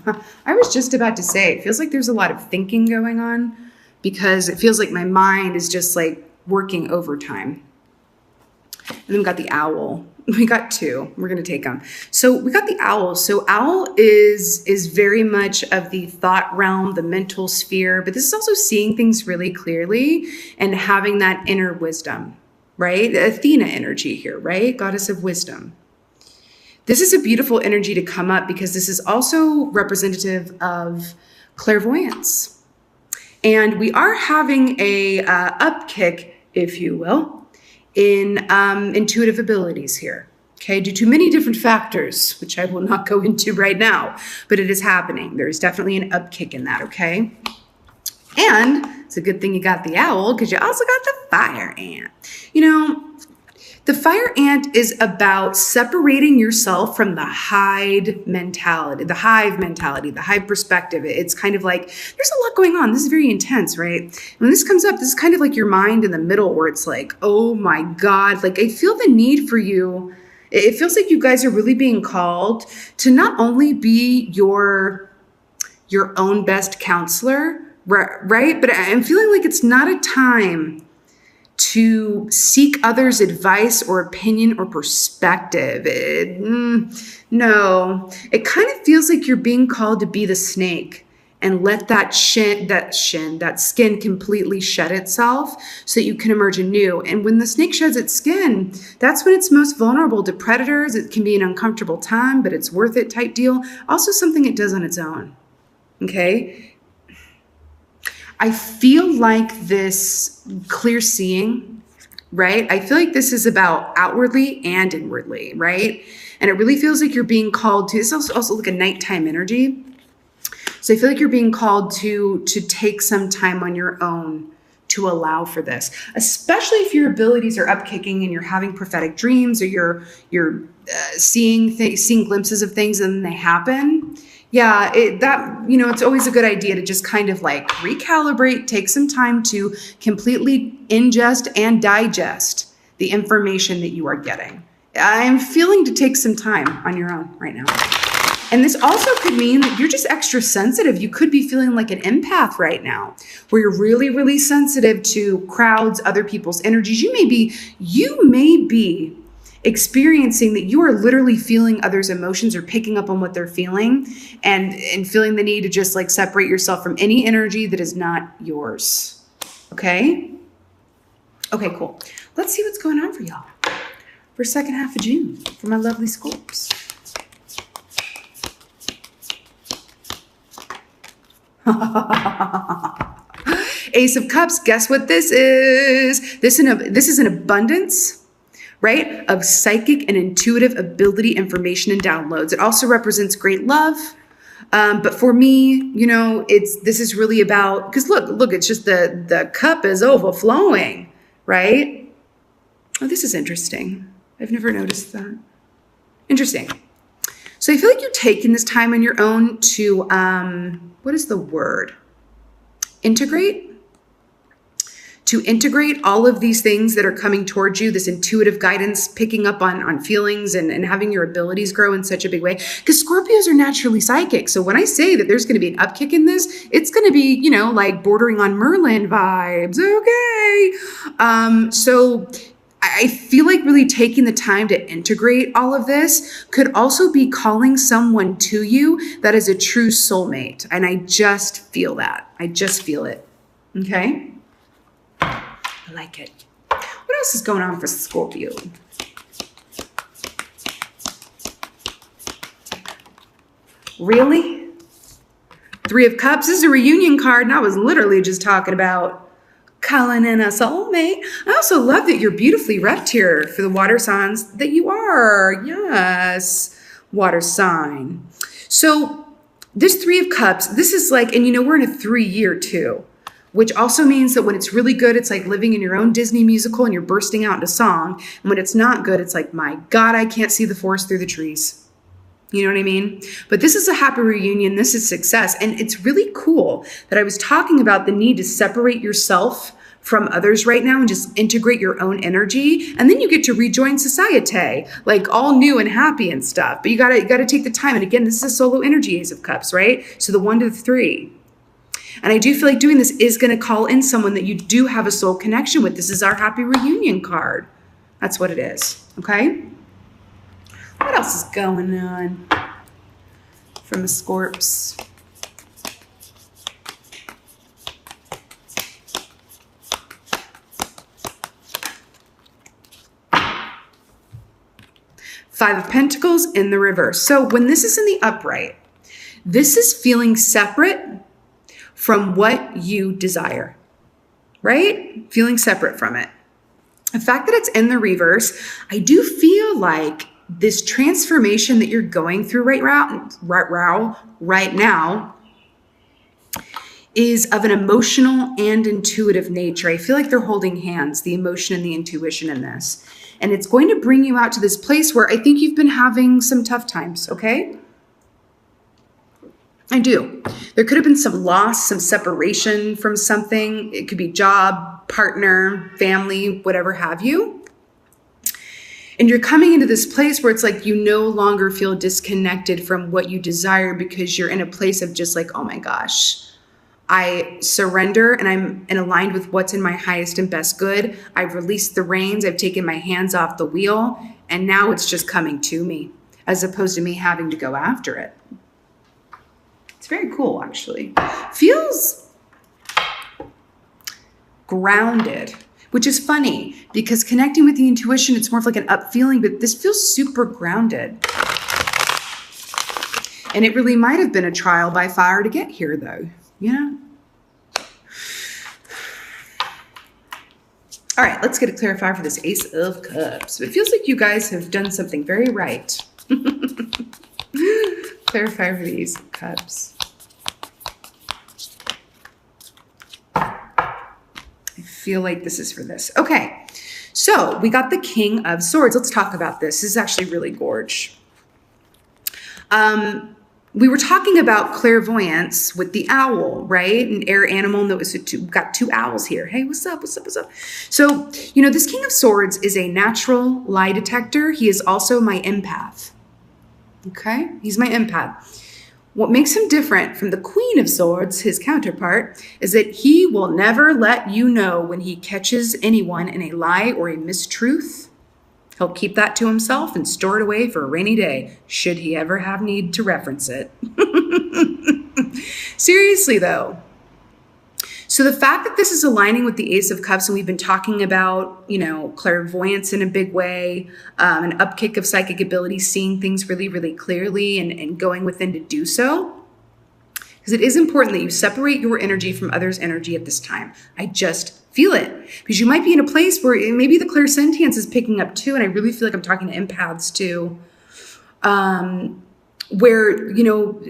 I was just about to say, it feels like there's a lot of thinking going on because it feels like my mind is just like working overtime. And then we got the owl. We got two. We're going to take them. So we got the owl. So owl is very much of the thought realm, the mental sphere, but this is also seeing things really clearly and having that inner wisdom, right? The Athena energy here, right? Goddess of wisdom. This is a beautiful energy to come up because this is also representative of clairvoyance. And we are having a upkick, if you will, in intuitive abilities here, okay, due to many different factors, which I will not go into right now, but it is happening. There is definitely an upkick in that, okay? And it's a good thing you got the owl because you also got the fire ant. You know, the fire ant is about separating yourself from the hive mentality, the hive perspective. It's kind of like, there's a lot going on. This is very intense, right? When this comes up, this is kind of like your mind in the middle where it's like, oh my God, like I feel the need for you. It feels like you guys are really being called to not only be your own best counselor, right? But I'm feeling like it's not a time to seek others' advice or opinion or perspective. No, it kind of feels like you're being called to be the snake and let that skin completely shed itself so that you can emerge anew. And when the snake sheds its skin, that's when it's most vulnerable to predators. It can be an uncomfortable time, but it's worth it type deal. Also something it does on its own, okay? I feel like this clear seeing, right? I feel like this is about outwardly and inwardly, right? And it really feels like you're being called to, this is also like a nighttime energy. So I feel like you're being called to take some time on your own to allow for this, especially if your abilities are upkicking and you're having prophetic dreams or you're seeing glimpses of things and then they happen. Yeah, it's always a good idea to just kind of like recalibrate, take some time to completely ingest and digest the information that you are getting. I'm feeling to take some time on your own right now. And this also could mean that you're just extra sensitive. You could be feeling like an empath right now, where you're really, really sensitive to crowds, other people's energies. You may be experiencing that you are literally feeling others' emotions or picking up on what they're feeling and feeling the need to just like separate yourself from any energy that is not yours. Okay? Okay, cool. Let's see what's going on for y'all for second half of June for my lovely Scorps. Ace of Cups, guess what this is? This is an abundance, right, of psychic and intuitive ability, information, and downloads. It also represents great love. But for me, this is really about, because look, it's just the cup is overflowing, right? Oh, this is interesting. I've never noticed that. Interesting. So I feel like you're taking this time on your own to, what is the word? Integrate? To integrate all of these things that are coming towards you, this intuitive guidance, picking up on feelings and having your abilities grow in such a big way. Because Scorpios are naturally psychic. So when I say that there's going to be an upkick in this, it's going to be, like bordering on Merlin vibes. Okay. So I feel like really taking the time to integrate all of this could also be calling someone to you that is a true soulmate. And I just feel that. I just feel it. Okay. I like it. What else is going on for Scorpio? Really? Three of Cups. This is a reunion card, and I was literally just talking about calling in a soulmate. I also love that you're beautifully repped here for the water signs that you are. Yes, water sign. So this Three of Cups, this is like, and we're in a 3-year too, which also means that when it's really good, it's like living in your own Disney musical and you're bursting out into song. And when it's not good, it's like, my God, I can't see the forest through the trees. You know what I mean? But this is a happy reunion. This is success. And it's really cool that I was talking about the need to separate yourself from others right now and just integrate your own energy. And then you get to rejoin society, like all new and happy and stuff. But you gotta take the time. And again, this is a solo energy, Ace of Cups, right? So the 1 to the 3. And I do feel like doing this is going to call in someone that you do have a soul connection with. This is our happy reunion card. That's what it is. Okay. What else is going on from the Scorps? Five of Pentacles in the reverse. So when this is in the upright, this is feeling separate from what you desire, right? Feeling separate from it. The fact that it's in the reverse, I do feel like this transformation that you're going through right now is of an emotional and intuitive nature. I feel like they're holding hands, the emotion and the intuition in this. And it's going to bring you out to this place where I think you've been having some tough times, okay? I do. There could have been some loss, some separation from something. It could be job, partner, family, whatever have you. And you're coming into this place where it's like you no longer feel disconnected from what you desire because you're in a place of just like, oh my gosh, I surrender and I'm aligned with what's in my highest and best good. I've released the reins. I've taken my hands off the wheel. And now it's just coming to me as opposed to me having to go after it. It's very cool, actually. Feels grounded, which is funny because connecting with the intuition, it's more of like an up feeling, but this feels super grounded. And it really might have been a trial by fire to get here, though. Yeah. All right, let's get a clarifier for this Ace of Cups. It feels like you guys have done something very right. Clarifier for the Ace of Cups. I feel like this is for this. Okay, so we got the King of Swords. Let's talk about this. This is actually really gorge. We were talking about clairvoyance with the owl, right? An air animal that was got two owls here. Hey, what's up? What's up? What's up? So, you know, this King of Swords is a natural lie detector. He is also my empath. Okay, he's my empath. What makes him different from the Queen of Swords, his counterpart, is that he will never let you know when he catches anyone in a lie or a mistruth. He'll keep that to himself and store it away for a rainy day, should he ever have need to reference it. Seriously, though. So the fact that this is aligning with the Ace of Cups, and we've been talking about, you know, clairvoyance in a big way, an upkick of psychic ability, seeing things really, really clearly and going within to do so. Because it is important that you separate your energy from others' energy at this time. I just feel it. Because you might be in a place where maybe the clairsentience is picking up too, and I really feel like I'm talking to empaths too, where, you know,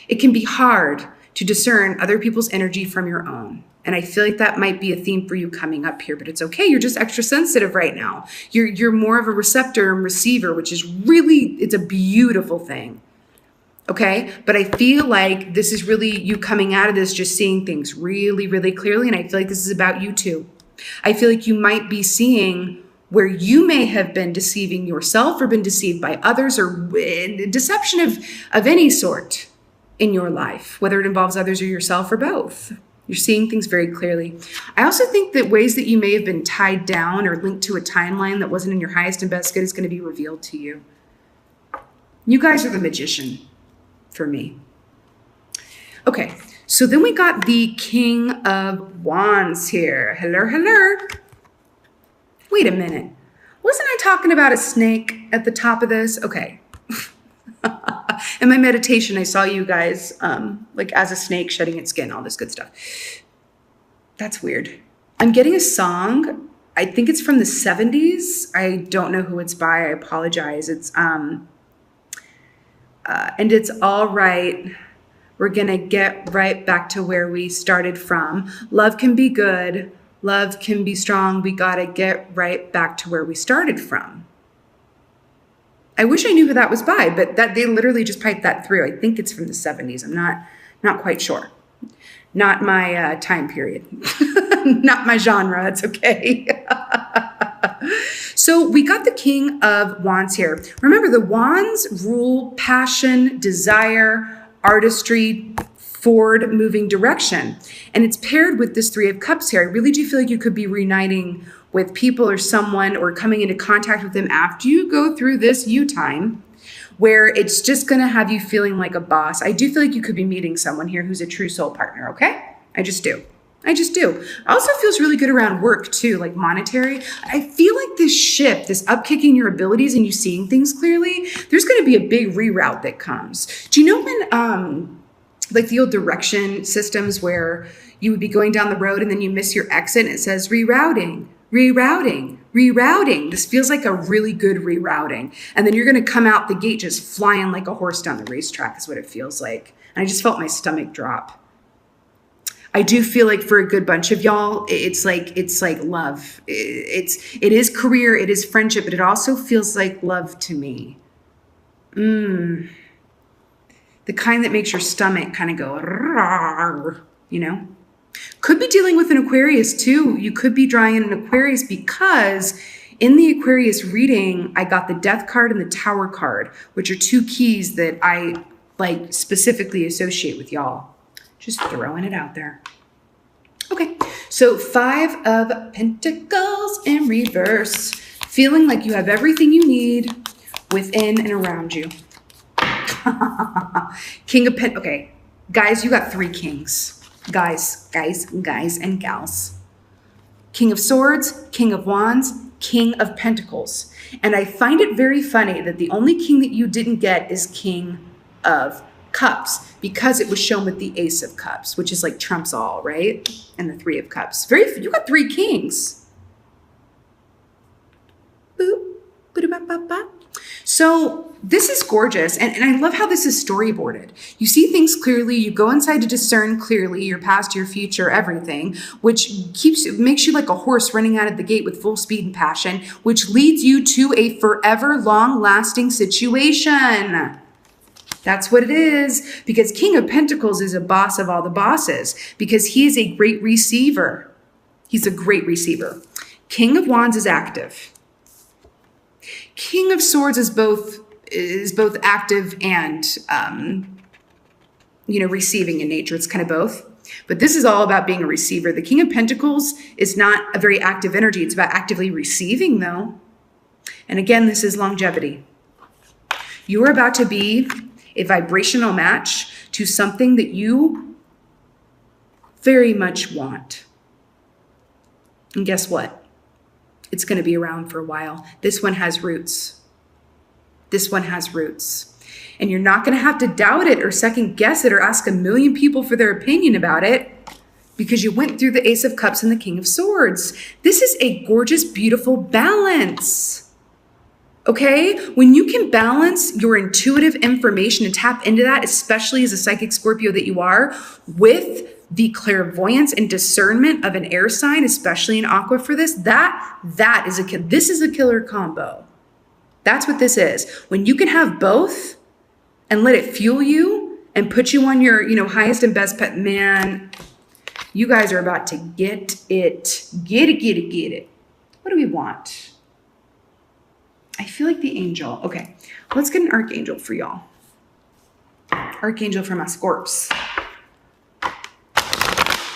it can be hard to discern other people's energy from your own. And I feel like that might be a theme for you coming up here, but it's okay. You're just extra sensitive right now. You're more of a receptor and receiver, which is really, it's a beautiful thing. Okay, but I feel like this is really you coming out of this, just seeing things really, really clearly. And I feel like this is about you too. I feel like you might be seeing where you may have been deceiving yourself or been deceived by others, or deception of any sort in your life, whether it involves others or yourself or both. You're seeing things very clearly. I also think that ways that you may have been tied down or linked to a timeline that wasn't in your highest and best good is going to be revealed to you. You guys are the magician. For me. Okay, so then we got the King of Wands here. Hello, hello. Wait a minute. Wasn't I talking about a snake at the top of this? Okay. In my meditation, I saw you guys like as a snake shedding its skin, all this good stuff. That's weird. I'm getting a song. I think it's from the 70s. I don't know who it's by. I apologize. It's and it's all right. We're going to get right back to where we started from. Love can be good. Love can be strong. We got to get right back to where we started from. I wish I knew who that was by, but that they literally just piped that through. I think it's from the 70s. I'm not quite sure. Not my time period. Not my genre. That's okay. So we got the King of Wands here. Remember, the Wands rule passion, desire, artistry, forward moving direction. And it's paired with this Three of Cups here. I really do feel like you could be reuniting with people or someone or coming into contact with them after you go through this you time, where it's just going to have you feeling like a boss. I do feel like you could be meeting someone here who's a true soul partner, okay? I just do. Also feels really good around work too, like monetary. I feel like this shift, this upkicking your abilities and you seeing things clearly, there's going to be a big reroute that comes. Do you know when, like the old direction systems where you would be going down the road and then you miss your exit and it says rerouting. This feels like a really good rerouting. And then you're going to come out the gate just flying like a horse down the racetrack is what it feels like. And I just felt my stomach drop. I do feel like for a good bunch of y'all, it's like love. It is career, it is friendship, but it also feels like love to me. The kind that makes your stomach kind of go, you know? Could be dealing with an Aquarius too. You could be drawing in an Aquarius because in the Aquarius reading, I got the Death card and the Tower card, which are two keys that I like specifically associate with y'all. Just throwing it out there. Okay, so Five of Pentacles in reverse. Feeling like you have everything you need within and around you. King of Pentacles. Okay, guys, you got three kings. Guys, and gals. King of Swords, King of Wands, King of Pentacles. And I find it very funny that the only king that you didn't get is King of Cups, because it was shown with the Ace of Cups, which is like trumps all, right? And the Three of Cups. You got three kings. Boop. Ba-da-ba-ba-ba. So this is gorgeous. And I love how this is storyboarded. You see things clearly. You go inside to discern clearly your past, your future, everything, which makes you like a horse running out of the gate with full speed and passion, which leads you to a forever long-lasting situation. That's what it is, because King of Pentacles is a boss of all the bosses, because he is a great receiver. He's a great receiver. King of Wands is active. King of Swords is both active and, receiving in nature. It's kind of both. But this is all about being a receiver. The King of Pentacles is not a very active energy. It's about actively receiving, though. And again, this is longevity. You are about to be a vibrational match to something that you very much want. And guess what? It's going to be around for a while. This one has roots. And you're not going to have to doubt it or second guess it or ask a million people for their opinion about it, because you went through the Ace of Cups and the King of Swords. This is a gorgeous, beautiful balance. Okay, when you can balance your intuitive information and tap into that, especially as a psychic Scorpio that you are, with the clairvoyance and discernment of an air sign, especially in Aqua for this, this is a killer combo. That's what this is. When you can have both and let it fuel you and put you on your, highest and best pet, man, you guys are about to get it. Get it. What do we want? I feel like the angel. Okay, let's get an archangel for y'all. Archangel for my Scorps.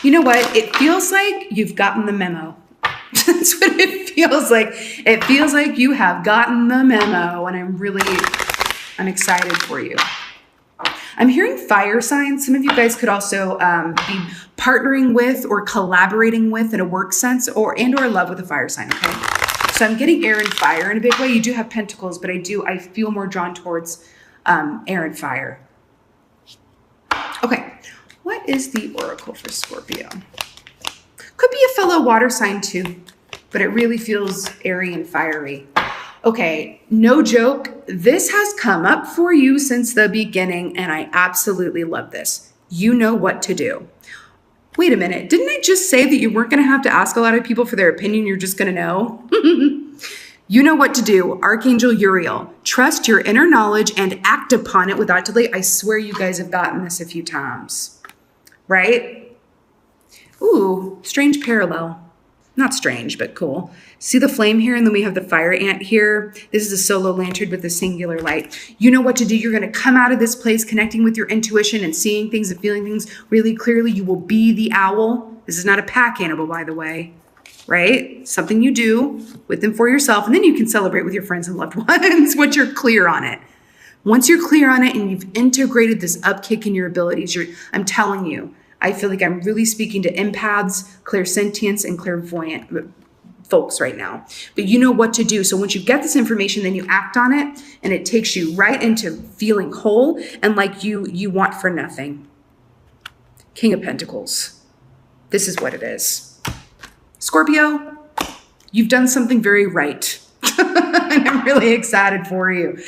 You know what? It feels like you've gotten the memo. That's what it feels like. It feels like you have gotten the memo, and I'm excited for you. I'm hearing fire signs. Some of you guys could also be partnering with or collaborating with in a work sense or love with a fire sign, okay? So I'm getting air and fire in a big way. You do have pentacles, but I feel more drawn towards air and fire. Okay, what is the oracle for Scorpio? Could be a fellow water sign too, but it really feels airy and fiery. Okay, no joke. This has come up for you since the beginning, and I absolutely love this. You know what to do. Wait a minute, didn't I just say that you weren't going to have to ask a lot of people for their opinion? You're just going to know? You know what to do. Archangel Uriel. Trust your inner knowledge and act upon it without delay. I swear you guys have gotten this a few times, right? Ooh, strange parallel. Not strange, but cool. See the flame here, and then we have the fire ant here. This is a solo lantern with a singular light. You know what to do. You're going to come out of this place connecting with your intuition and seeing things and feeling things really clearly. You will be the owl. This is not a pack animal, by the way, right? Something you do with and for yourself, and then you can celebrate with your friends and loved ones once you're clear on it. Once you're clear on it and you've integrated this upkick in your abilities, I'm telling you, I feel like I'm really speaking to empaths, clairsentients, and clairvoyant folks right now. But you know what to do. So once you get this information, then you act on it, and it takes you right into feeling whole and like you want for nothing. King of Pentacles. This is what it is. Scorpio, you've done something very right. And I'm really excited for you.